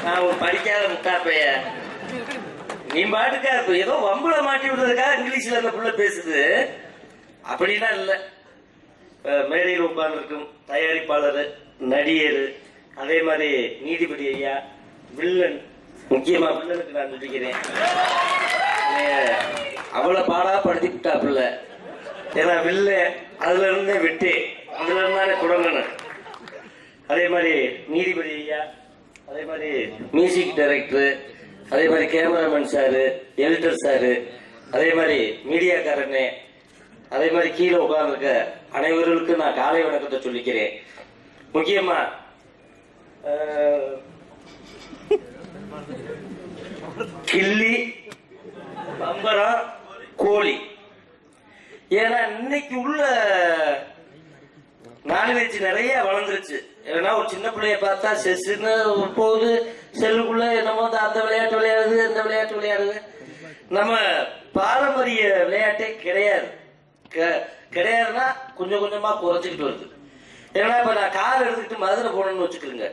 நான் ஒரு படிக்காத முட்டாப்பைய. நீ பாட்டுக்கா இப்ப ஏதோ வம்புல மாட்டி விடுறதுக்காக இங்கிலீஷ்ல அந்த புள்ள பேசுது. அப்படின்னா இல்ல. மேடையில் உட்கார்ந்து இருக்கும் தயாரிப்பாளர், நடிகர், அதே மாதிரி நீதிபதி ஐயா, வில்லன், முக்கியமா வில்லனுக்கு நான் சொல்லிக்கிறேன், அவளை பாடா படுத்தி விட்டாப்புல. ஏன்னா வில்ல அதுல இருந்தே விட்டு அதுல இருந்தாலே தொடங்கணும். அதே மாதிரி நீதிபதி ஐயா, அதே மாதிரி மியூசிக் டைரக்டர், அதே மாதிரி கேமராமேன் சாரு, எடிட்டர் சாரு, அதே மாதிரி மீடியாக்காரனே, அதே மாதிரி கீழே உட்கார்ந்துருக்க அனைவர்களுக்கும் நான் காலை வணக்கத்தை சொல்லிக்கிறேன். முக்கியமா கிள்ளி, பம்பரம், கோழி. ஏன்னா இன்னைக்கு உள்ள நான்வெஜ் நிறைய வளர்ந்துருச்சு. ஏன்னா ஒரு சின்ன பிள்ளைய பார்த்தா செஸ்ன்னு போகுது, செல்லுக்குள்ள என்னமோ அந்த விளையாட்டு விளையாடுது, இந்த விளையாட்டு விளையாடுது. நம்ம பாரம்பரிய விளையாட்டே கிடையாது. கிடையாதுன்னா கொஞ்சம் கொஞ்சமா குறைச்சிக்கிட்டு வருது. ஏன்னா இப்ப நான் கார் எடுத்துக்கிட்டு மதுரை போனேன்னு வச்சுக்கோங்க,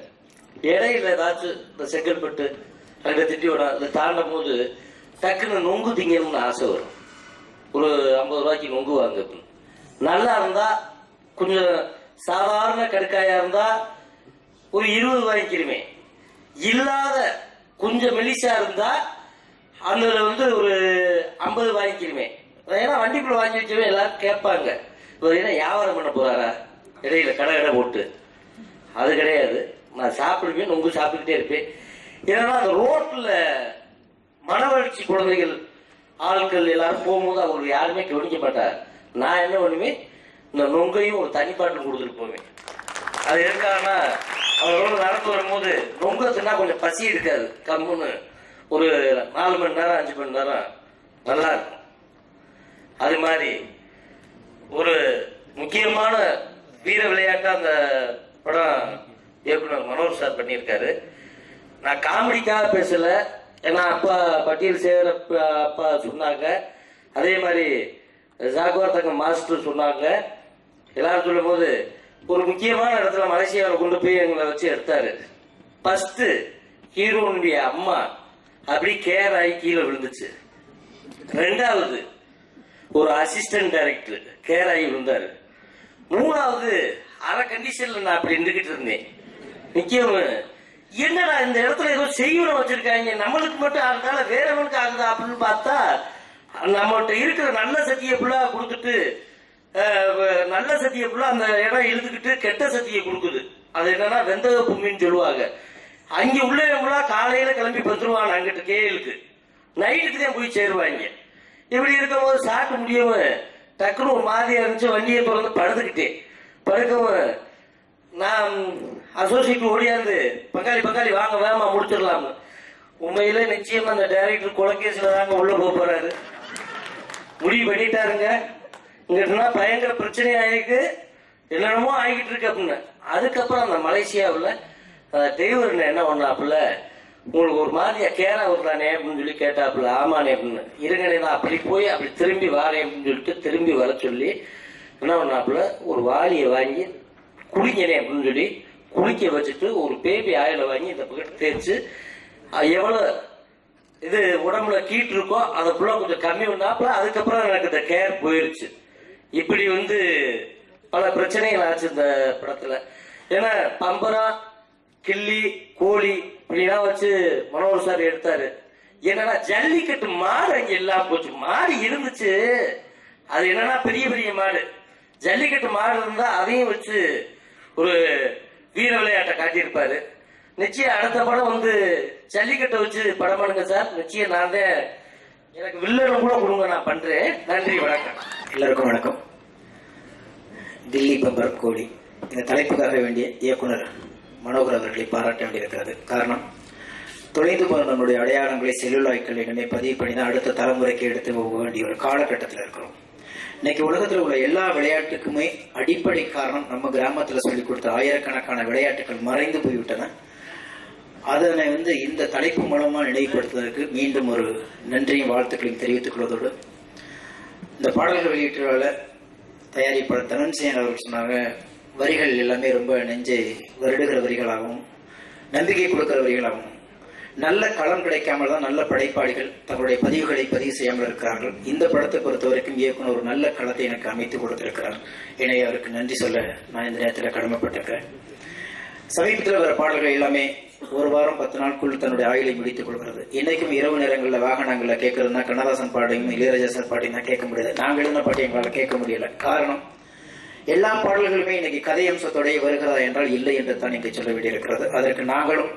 இடையில ஏதாச்சும் இந்த செங்கல்பட்டு அங்க திட்டியோட இதை தாண்டும் போது டக்குன்னு நொங்கு திங்கணும்னு ஆசை வரும். ஒரு 50 ரூபாய்க்கு நொங்கு வாங்க. நல்லா இருந்தா கொஞ்சம் சாதாரண கடுக்காயா இருந்தா ஒரு 20 வாங்கிக்கிறமே. இல்லாத கொஞ்சம் மெலிசா இருந்தா அதுல வந்து ஒரு 50 வாங்கிக்கிறமே. ஏன்னா வண்டிக்குள்ள வாங்கி வச்சவே எல்லாரும் கேட்பாங்க, என்ன வியாபாரம் பண்ண போறாரா இடையில கடை போட்டு. அது கிடையாது. நான் சாப்பிடுவேன், நொங்கு சாப்பிட்டுக்கிட்டே இருப்பேன். ஏன்னா அந்த ரோட்ல மனவளர்ச்சி குழந்தைகள் ஆட்கள் எல்லாரும் போகும்போது அவங்க யாருமே கவனிக்க மாட்டார். நான் என்ன பண்ணுவேன், இந்த நொங்கையும் ஒரு தனிப்பாட்டில் கொடுத்துட்டு போவேன். அது எதுக்காகனா அவங்களோட நடந்து வரும்போது நொங்கத்துனா கொஞ்சம் பசி இருக்காது, கம்முன்னு ஒரு 4 மணி நேரம் 5 மணி நேரம் நல்லா இருக்கும். அது மாதிரி ஒரு முக்கியமான வீர விளையாட்டா அந்த படம் இயக்குனர் மனோர் சார் பண்ணியிருக்காரு. நான் காமெடிக்காக பேசல. ஏன்னா அப்பா பட்டியல் சேகர் அப்பா சொன்னாங்க, அதே மாதிரி ஜாகுவார் மாஸ்டர் சொன்னாங்க. எல்லாரும் சொல்லும் போது ஒரு முக்கியமான இடத்துல மலேசியாவில் கொண்டு போய் எங்களை வச்சு எடுத்தாரு. ஃபர்ஸ்ட் ஹீரோனுடைய அம்மா அப்படி கேர் ஆகி கீழே விழுந்துச்சு. 2வது ஒரு அசிஸ்டன்ட் டைரக்டர் கேர் ஆகி விழுந்தாரு. 3வது அரை கண்டிஷன்ல நான் அப்படி நின்றுகிட்டு இருந்தேன். முக்கியம் என்னடா இந்த இடத்துல ஏதோ செய்யணும் வச்சிருக்காங்க, நம்மளுக்கு மட்டும் அதனால வேறவனுக்கு ஆகுதா அப்படின்னு பார்த்தா நம்மகிட்ட இருக்கிற நல்ல சக்தியை ஃபுல்லா கொடுத்துட்டு நல்ல சக்தியை ஃபுல்லா அந்த இடம் இழுத்துக்கிட்டு கெட்ட சக்தியை கொடுக்குது. அது என்னன்னா வெந்தக பூமின்னு சொல்லுவாங்க. அங்க உள்ளவங்களா காலையில கிளம்பி வந்துருவாங்க அங்கிட்ட கேளுக்கு, நைட்டுக்கு தான் போய் சேருவாங்க. இப்படி இருக்கும் போது சாப்பிட முடியாம டக்குன்னு ஒரு மாதிரியா இருந்துச்சு. வண்டியை திறந்து படுத்துக்கிட்டேன். படுக்கவும் நான் அசோசியேட் ஓடியாந்து பங்காளி வாங்க வேமா முடிச்சிடலாம்னு. உண்மையில நிச்சயமா அந்த டைரக்டர் கொலைகேஸ்ல தாங்க உள்ள போறாரு. முடிவு பண்ணிட்டாருங்க. இங்கிட்டனா பயங்கர பிரச்சனை ஆயிருக்கு, என்னென்னமோ ஆகிட்டு இருக்கு அப்படின்னு. அதுக்கப்புறம் அந்த மலேசியாவில் டிரைவர் என்ன பண்ணாப்புல, உங்களுக்கு ஒரு மாதிரியா கேரா வருதானே அப்படின்னு சொல்லி கேட்டாப்புல. ஆமானே அப்படின்னு. இருங்கனே தான் அப்படி போய் அப்படி திரும்பி வாரேன் அப்படின்னு சொல்லிட்டு திரும்பி வர சொல்லி என்ன பண்ணாப்புல, ஒரு வாளியை வாங்கி குளிங்கனே அப்படின்னு சொல்லி குளிக்க வச்சுட்டு ஒரு பேபி ஆயில வாங்கி இந்த பக்கத்து தேய்ச்சி எவ்வளவு இது உடம்புல கீட்டு இருக்கோ அதை ஃபுல்லா கொஞ்சம் கம்மி பண்ணாப்புல. அதுக்கப்புறம் எனக்கு இந்த கேர் போயிடுச்சு. இப்படி வந்து பல பிரச்சனைகள் ஆச்சு இந்த படத்துல. ஏன்னா பம்பரா, கிள்ளி, கோழி இப்படிலாம் வச்சு மனோகர் சார் எடுத்தாரு. என்னன்னா ஜல்லிக்கட்டு மாடு அங்க எல்லாம் போச்சு. மாடு இருந்துச்சு, அது என்னன்னா பெரிய பெரிய மாடு. ஜல்லிக்கட்டு மாடு இருந்தா அதையும் வச்சு ஒரு வீர விளையாட்டை காட்டியிருப்பாரு. நிச்சயம் அடுத்த படம் வந்து ஜல்லிக்கட்டை வச்சு படம் பண்ணுங்க சார். நிச்சயம் நான் தான், எனக்கு வில்லனும் கூட கொடுங்க, நான் பண்றேன். நன்றி, வணக்கம். எல்லாருக்கும் வணக்கம். தில்லி பம்பர் கோழி இந்த தலைப்புக்காக வேண்டிய இயக்குனர் மனோகர் அவர்களை பாராட்ட வேண்டியிருக்கிறது. காரணம், தொலைந்து போன நம்முடைய அடையாளங்களை செல்லுலாய்கள் என்னை பதிவு பண்ணி தான் அடுத்த தலைமுறைக்கு எடுத்து போக வேண்டிய ஒரு காலகட்டத்தில் இருக்கிறோம். இன்னைக்கு உலகத்தில் உள்ள எல்லா விளையாட்டுக்குமே அடிப்படை காரணம் நம்ம கிராமத்தில் சொல்லிக் கொடுத்த ஆயிரக்கணக்கான விளையாட்டுகள் மறைந்து போய்விட்டன. அதனை இந்த தலைப்பு மூலமா நினைவுபடுத்துவதற்கு மீண்டும் ஒரு நன்றியும் வாழ்த்துக்களையும் தெரிவித்துக் கொள்வதோடு, இந்த பாடல்கள் வெளியீட்டாளர் தயாரிப்பாளர் தனஞ்சயன் அவர்கள் சொன்னாங்க, வரிகள் எல்லாமே ரொம்ப நெஞ்சை வருடுகிற வரிகளாகவும் நம்பிக்கை கொடுக்கிற வரிகளாகவும் நல்ல களம் கிடைக்காமல் தான் நல்ல படைப்பாளிகள் தங்களுடைய பதிவுகளை பதிவு செய்யாமல் இருக்கிறார்கள். இந்த படத்தை பொறுத்த வரைக்கும் இயக்குனர் ஒரு நல்ல களத்தை எனக்கு அமைத்து கொடுத்திருக்கிறார். எனவே அவருக்கு நன்றி சொல்ல நான் இந்த நேரத்தில் கடமைப்பட்டிருக்கிறேன். சமீபத்தில் வர பாடல்கள் எல்லாமே ஒரு வாரம் 10 நாட்குள் தன்னுடைய ஆயுளை முடித்துக் கொள்கிறது. இன்னைக்கும் இரவு நேரங்களில் வாகனங்களில் கேட்கறதுனா கண்ணதாசன் பாட்டையும் இளையராஜா சார் பாட்டையும் தான் கேட்க முடியாது. நாங்கள் எழுதின பாட்டை எங்களால் கேட்க முடியல. காரணம், எல்லா பாடல்களுமே இன்னைக்கு கதை அம்சத்தோடைய வருகிறதா என்றால் இல்லை என்று தான் இங்கே சொல்ல வேண்டியிருக்கிறது. அதற்கு நாங்களும்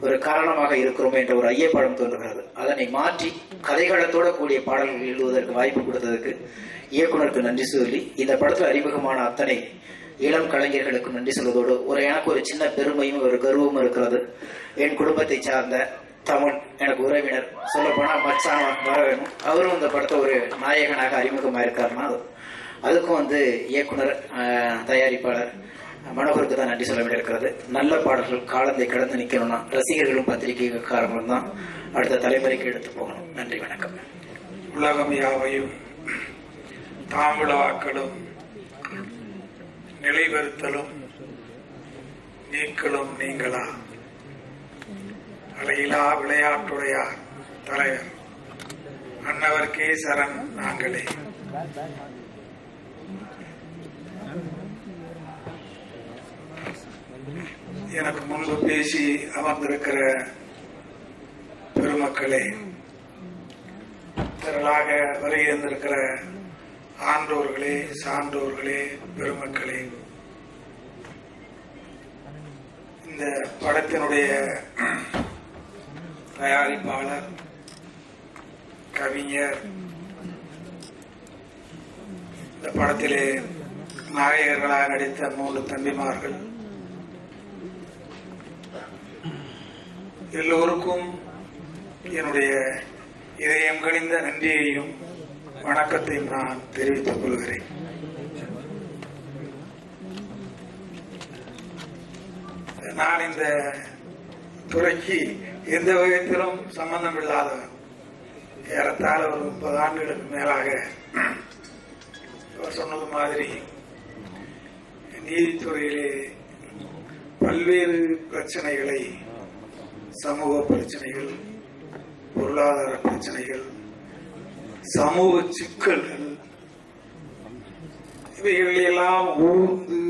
ஒரு காரணமாக இருக்கிறோம் என்ற ஒரு ஐயப்பாடம் தோன்றுகிறது. அதனை மாற்றி கதைகளத்தோட கூடிய பாடல்கள் எழுதுவதற்கு வாய்ப்பு கொடுத்ததற்கு இயக்குனருக்கு நன்றி சொல்லி இந்த படத்தில் அறிமுகமான அத்தனை இளம் கலைஞர்களுக்கு நன்றி சொல்வதோடு எனக்கு ஒரு சின்ன பெருமையும் ஒரு கர்வமும் இருக்கிறது. என் குடும்பத்தை சார்ந்த தமிழ் எனக்கு உறவினர், சொல்ல போனா மச்சான் வர வேணும், அவரும் இந்த படத்தை ஒரு நாயகனாக அறிமுகமாக இருக்காருன்னா அதுக்கும் இயக்குனர் தயாரிப்பாளர் மனோகருக்கு தான் நன்றி சொல்ல வேண்டியிருக்கிறது. நல்ல பாடல்கள் காலத்தை கடந்து நிற்கணும்னா ரசிகர்களும் பத்திரிகைக்காரங்களும் தான் அடுத்த தலைமுறைக்கு எடுத்து போகணும். நன்றி, வணக்கம். உலகம் யாவையும் தாமிழாக்களும் நிலைவருத்தலும் நீங்களும் நீங்களா அலையிலா விளையாட்டுடையார் தலைவர் அன்னவர் கே சரண் நாங்களே. எனக்கு முன்பு பேசி அமர்ந்திருக்கிற பெருமக்களே, திரளாக வருகை இருந்திருக்கிற ஆண்டோர்களே, சான்றோர்களே, பெருமக்களே, இந்த படத்தினுடைய தயாரிப்பாளர், கவிஞர், இந்த படத்திலே நாயகர்களாக நடித்த 3 தம்பிமார்கள் எல்லோருக்கும் என்னுடைய இதயம் கனிந்த நன்றியையும் வணக்கத்தையும் நான் தெரிவித்துக் கொள்கிறேன். நான் இந்த துறைக்கு எந்த விதத்திலும் சம்பந்தம் இல்லாதவன். ஏறத்தாழ ஒரு 30 ஆண்டுகளுக்கு மேலாக சொன்னது மாதிரி நீதித்துறையிலே பல்வேறு பிரச்சனைகளை, சமூக பிரச்சனைகள், பொருளாதார பிரச்சனைகள், சமூக சிக்கல்கள், இவைகளெல்லாம் ஊர்ந்து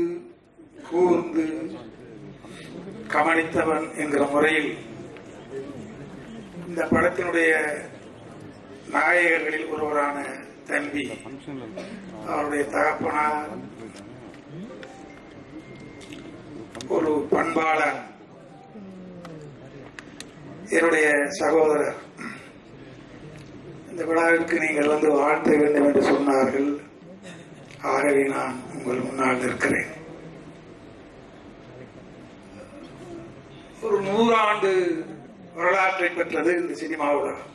கூர்ந்து கவனித்தவன் என்கிற முறையில் இந்த படத்தினுடைய நாயகர்களில் ஒருவரான தம்பி, அவருடைய தகப்பனார் ஒரு பண்பாளர், என்னுடைய சகோதரர், இந்த விழாவிற்கு நீங்கள் வாழ்த்த வேண்டும் என்று சொன்னார்கள். ஆகவே நான் உங்கள் முன்னால் இருக்கிறேன். ஒரு 100 ஆண்டு வரலாற்றை பெற்றது இந்த சினிமா உலகம்.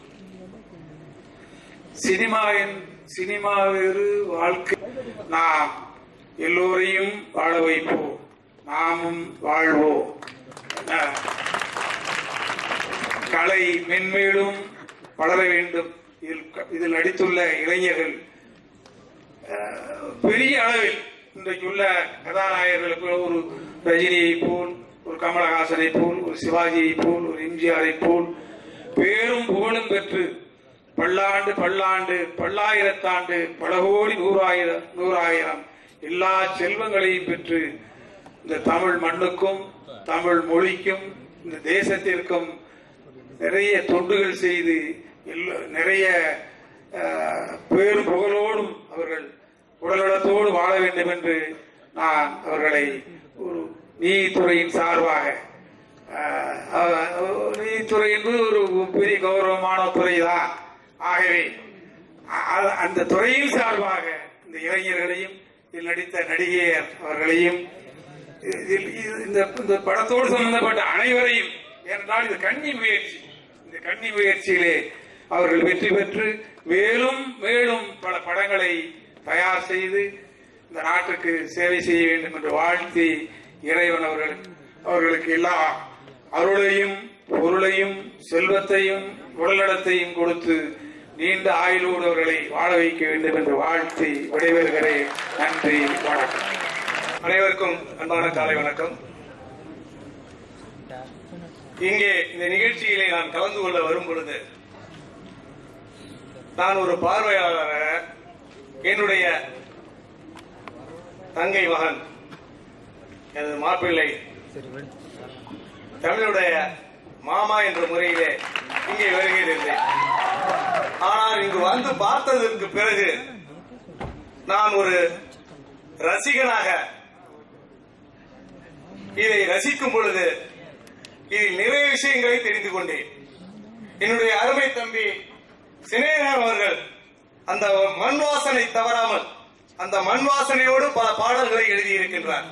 சினிமா வேறு, வாழ்க்கை. நாம் எல்லோரையும் வாழ வைப்போம், நாமும் வாழ்வோம். கலை மென்மேலும் வளர வேண்டும். இதில் நடித்துள்ள இளைஞர்கள் பெரிய அளவில் இன்றைக்குள்ள கதாநாயகர்களுக்கு ஒரு ரஜினியை போல், ஒரு கமலஹாசனை போல், ஒரு சிவாஜியை போல், ஒரு எம்ஜிஆரை போல் பேரும் புகழும் பெற்று பல்லாயிரத்தாண்டு பல கோடி நூறாயிரம் எல்லா செல்வங்களையும் பெற்று இந்த தமிழ் மண்ணுக்கும் தமிழ் மொழிக்கும் இந்த தேசத்திற்கும் நிறைய தொண்டுகள் செய்து நிறைய பேரும் புகழோடும் அவர்கள் உடல்நலத்தோடு வாழ வேண்டும் என்று நான் அவர்களை ஒரு நீதித்துறையின் சார்பாக, நீதித்துறை என்பது ஒரு பெரிய கௌரவமான துறைதான். ஆகவே அந்த துறையின் சார்பாக இந்த இளைஞர்களையும் இதில் நடித்த நடிகையர் அவர்களையும் இந்த படத்தோடு சம்பந்தப்பட்ட அனைவரையும், ஏனென்றால் இது கன்னி முயற்சி. இந்த கன்னி முயற்சியிலே அவர்கள் வெற்றி பெற்று மேலும் மேலும் பல படங்களை தயார் செய்து இந்த நாட்டுக்கு சேவை செய்ய வேண்டும் என்று வாழ்த்தி இறைவன் அவர்களுக்கு எல்லா அருளையும் பொருளையும் செல்வத்தையும் உடல்நலத்தையும் கொடுத்து நீண்ட ஆயுளோடு அவர்களை வாழ வைக்க வேண்டும் என்று வாழ்த்தி விடைபெறுகிறேன். நன்றி, வணக்கம். அனைவருக்கும் அன்பான காலை வணக்கம். இங்கே இந்த நிகழ்ச்சியிலே நான் கலந்து கொள்ள வரும் பொழுது நான் ஒரு பார்வையாளராக என்னுடைய தங்கை மகன் எனது மாப்பிள்ளை தமிழுடைய மாமா என்ற முறையிலே இங்கே வருகிறேன். ஆனால் இங்கு வந்து பார்த்ததற்கு பிறகு நான் ஒரு ரசிகனாக இதை ரசிக்கும் பொழுது இதில் நிறைய விஷயங்களை தெரிந்து கொண்டேன். என்னுடைய அருமை தம்பி சினேகன் அவர்கள் அந்த மண் வாசனை தவறாமல் அந்த மண் வாசனையோடு பல பாடல்களை எழுதியிருக்கின்றார்.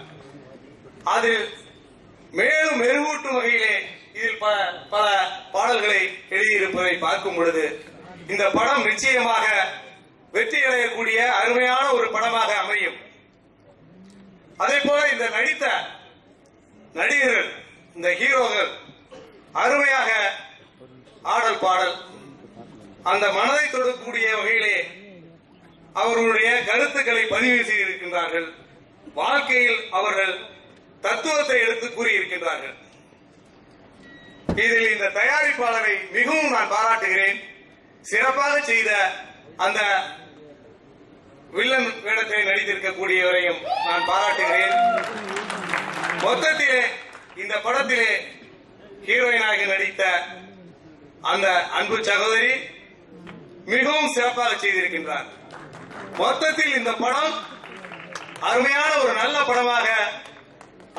அதில் மேலும் மெருகூட்டும் வகையிலே இதில் பல பாடல்களை எழுதியிருப்பதை பார்க்கும் பொழுது இந்த படம் நிச்சயமாக வெற்றி அடையக்கூடிய அருமையான ஒரு படமாக அமையும். அதே போல இந்த நடித்த நடிகர்கள், இந்த ஹீரோக்கள் அருமையாக ஆடல் பாடல் அந்த மனதை தொடக்கூடிய வகையிலே அவர்களுடைய கருத்துக்களை பதிவு செய்திருக்கின்றார்கள். வாழ்க்கையில் அவர்கள் தத்துவத்தை எடுத்து கூறியிருக்கின்றார்கள். இதில் இந்த தயாரிப்பாளரை மிகவும் நான் பாராட்டுகிறேன். சிறப்பாக செய்த அந்த வில்லன் வேடத்தை நடித்திருக்கக்கூடியவரையும் நான் பாராட்டுகிறேன். மொத்தத்திலே இந்த படத்திலே ஹீரோயினாக நடித்த அந்த அன்பு சகோதரி மிகவும் சிறப்பாக செய்திருக்கின்றார். மொத்தத்தில் இந்த படம் அருமையான ஒரு நல்ல படமாக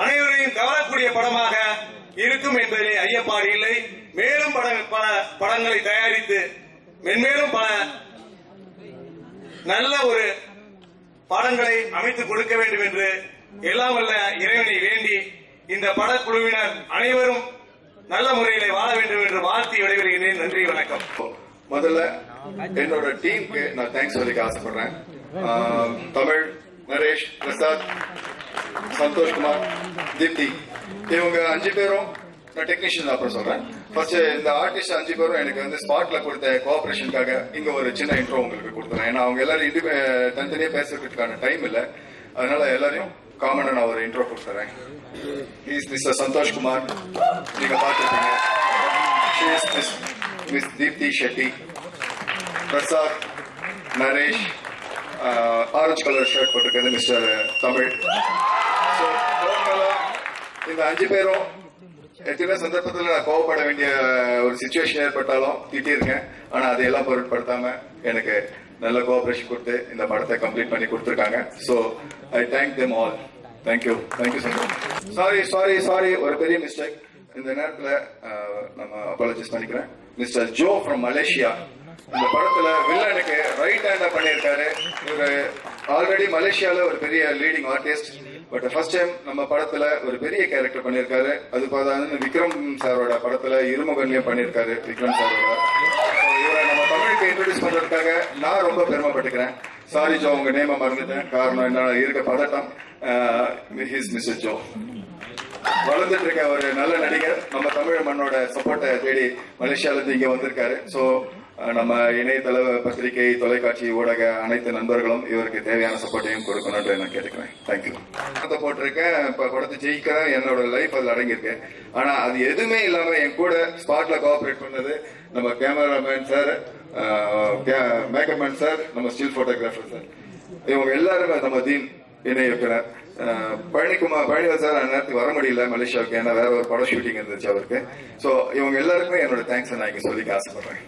அனைவரையும் கவரக்கூடிய படமாக இருக்கும் என்பதிலே ஐயப்பாடு இல்லை. மேலும் பல படங்களை தயாரித்து மென்மேலும் பல நல்ல ஒரு படங்களை அமைத்துக் கொடுக்க வேண்டும் என்று எல்லாம் வல்ல இறைவனை வேண்டி இந்த படக்குழுவினர் அனைவரும் நல்ல முறையிலே வாழ வேண்டும் என்று வாழ்த்தி விடைபெறுகிறேன். நன்றி, வணக்கம். முதல்ல என்னோட டீமுக்கு நான் தேங்க்ஸ் சொல்லிக்க ஆசைப்படுறேன். தமிழ், நரேஷ், பிரசாத், சந்தோஷ்குமார், தீப்தி, இவங்க 5 பேரும் நான் டெக்னீஷியன் அப்புறம் சொல்றேன். ஃபர்ஸ்ட் இந்த ஆர்டிஸ்ட் 5 பேரும் எனக்கு வந்து ஸ்பாட்ல கொடுத்த கோஆபரேஷனுக்காக இங்க ஒரு சின்ன இன்ட்ரோ உங்களுக்கு கொடுத்துறேன். ஏன்னா அவங்க எல்லாரும் தனித்தனியா பேசுறதுக்கான டைம் இல்லை, அதனால எல்லாரையும் காமனா நான் ஒரு இன்ட்ரோ கொடுத்துறேன். மிஸ்டர் சந்தோஷ்குமார், நீங்க பார்த்துருப்பீங்க. Miss Deepthi Shetty, Prasad, Naresh, orange colour shirt போட்டிருக்கிறது மிஸ்டர் தமிழ். இந்த 5 பேரும் எத்தனை சந்தர்ப்பத்தில் நான் கோவப்பட வேண்டிய ஒரு சிச்சுவேஷன் ஏற்பட்டாலும் திட்டிருக்கேன். ஆனா அதையெல்லாம் பொருட்படுத்தாம எனக்கு நல்ல கோஆபரேஷன் கொடுத்து இந்த படத்தை கம்ப்ளீட் பண்ணி கொடுத்துருக்காங்க. So I thank them all. Thank you so much. Sorry ஒரு பெரிய மிஸ்டேக். இந்த நேரத்தில் நம்ம அப்பாலஜைஸ் பண்ணிக்கிறேன். மிஸ்டர் ஜோ ஃப்ரம் மலேசியா இந்த படத்துல வில்லனுக்கு ரைட் ஹேண்டா பண்ணியிருக்காரு. இவரு ஆல்ரெடி மலேசியால ஒரு பெரிய leading artist. But first time நம்ம படத்துல ஒரு பெரிய கேரக்டர் பண்ணியிருக்காரு. அது பார்த்தா விக்ரம் சாரோட படத்துல இருமுகன்லயும் பண்ணியிருக்காரு விக்ரம் சாரோட. இவரை நம்ம தமிழுக்கு இன்ட்ரோடியூஸ் பண்றதுக்காக நான் ரொம்ப பெருமைப்பட்டுக்கிறேன். சாரி ஜோ, உங்க நேம மறந்துட்டேன். காரணம் என்ன இருக்க பதட்டம். மிஸ்டர் ஜோ வளர்ந்துட்டு இருக்க ஒரு நல்ல நடிகர். நம்ம தமிழ் மண்ணோட சப்போர்ட்டை தேடி மலேசியால இருந்து இங்க வந்திருக்காரு. ஸோ நம்ம இணையதள பத்திரிகை, தொலைக்காட்சி, ஊடக அனைத்து நண்பர்களும் இவருக்கு தேவையான சப்போர்ட்டையும் கொடுக்கணும்னு நான் கேட்டுக்கிறேன். தேங்க்யூ. படத்தை போட்டிருக்கேன், படத்தை ஜெயிக்கிறேன், என்னோட லைஃப் அதில் அடங்கியிருக்கேன். ஆனா அது எதுவுமே இல்லாம என் கூட ஸ்பாட்ல கோஆபரேட் பண்ணது நம்ம cameraman sir, makeup man sir, நம்ம ஸ்டில் போட்டோகிராஃபர் சார், இவங்க எல்லாருமே நம்ம தீன் இணை இயக்குனர் பழனிவால் சார் அந்த நேரத்துக்கு வர முடியல மலேசியாவுக்கு, ஏன்னா வேற ஒரு படம் ஷூட்டிங் இருந்துச்சு அவருக்கு. ஸோ இவங்க எல்லாருக்குமே என்னோட தேங்க்ஸ் நான் இங்க சொல்லிக்க ஆசைப்படுறேன்.